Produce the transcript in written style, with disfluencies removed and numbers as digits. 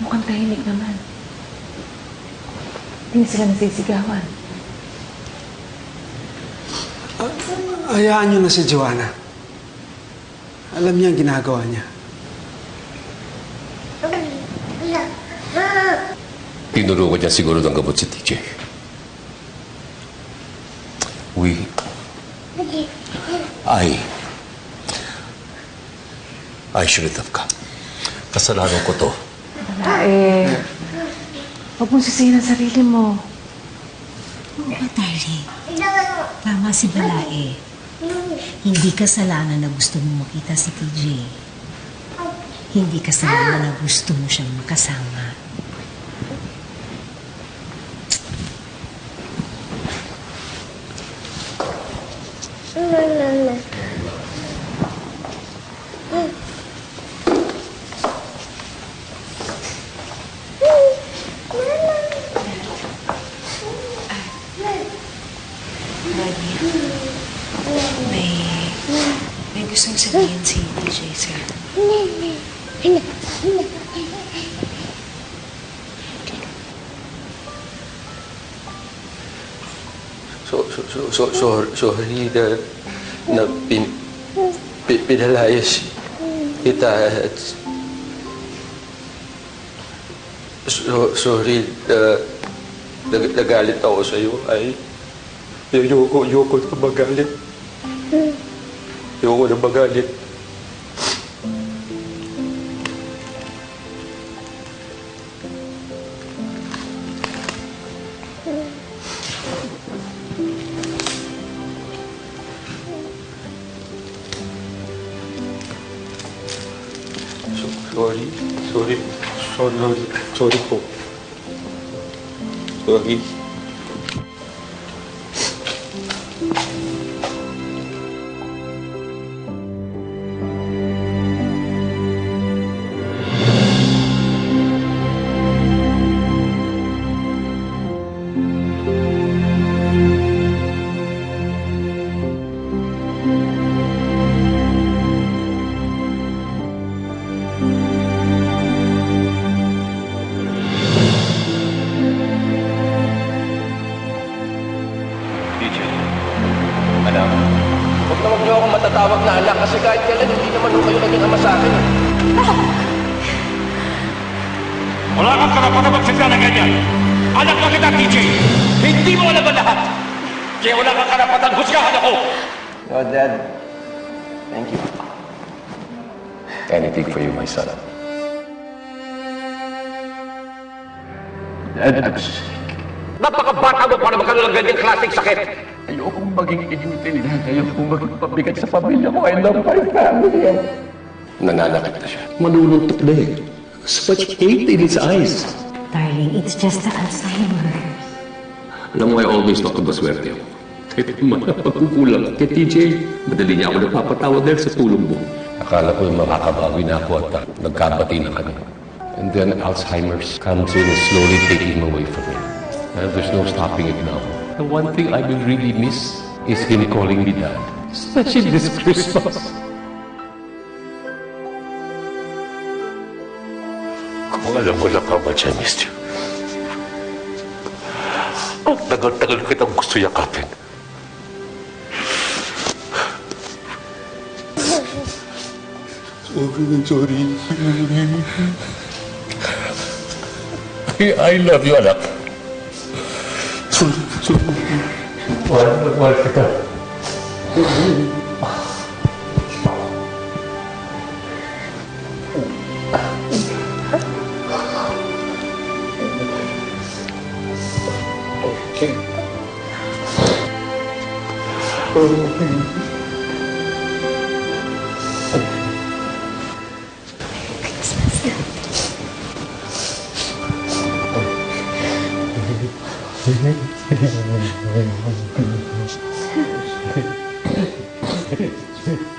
Mukhang tahimik naman. Hindi sila nasisigawan. Hayaan niyo na si Joanna. Alam niya ang ginagawa niya. Tinuro ko niya siguro ng gamot si TJ. I shouldn't have come. Kasalanan ko to. Balae, huwag mong sisihin ang sarili mo. Oo ba, darling? Tama si Balae. Hindi kasalanan na gusto mo makita si TJ. Hindi kasalanan na gusto mo siyang makasama. May gustong sabihin si TJ, sir. Sorry na pinalayas kita at sorry na nagalit ako sa'yo. Ayoko na magalit. Ayoko na magalit. Sorry po. Sorry. Huwag niyo akong matatawag na anak kasi kahit kailan hindi naman kayo naging ama sa akin. Wala kang karapatan magsalita na ganyan. Anak na kita, TJ. Hindi mo alam ang lahat. Kaya wala kang karapatan husgahan ako. No, Dad. Thank you. Anything for you, my son. Dad, I'm sick. Napakabata mo para magkaroon ng ganyang klaseng sakit. Ayokong maging inutil, Dad. Ayokong maging pabigat sa pamilya ko. I love my family. Nananakit na siya. Manununtok na eh. So much hate in his eyes. Darling, it's just the Alzheimer's. Alam mo, I always thought na maswerte ako. Kahit pagkukulang kay TJ, madali niya ako napapatawa dahil sa tulong mo. Akala ko yung makakabawi na ako at nagkabati na kami. And then Alzheimer's comes in and slowly taking him away from me. And there's no stopping it now. The one thing I will really miss is him calling me Dad. Especially this Christmas. Kung alam ko lang how much I missed you. Ang tagal-tagal kitang gusto yakapin. Sorry. I love you, anak. Sorry. Mahal kita. Christmas.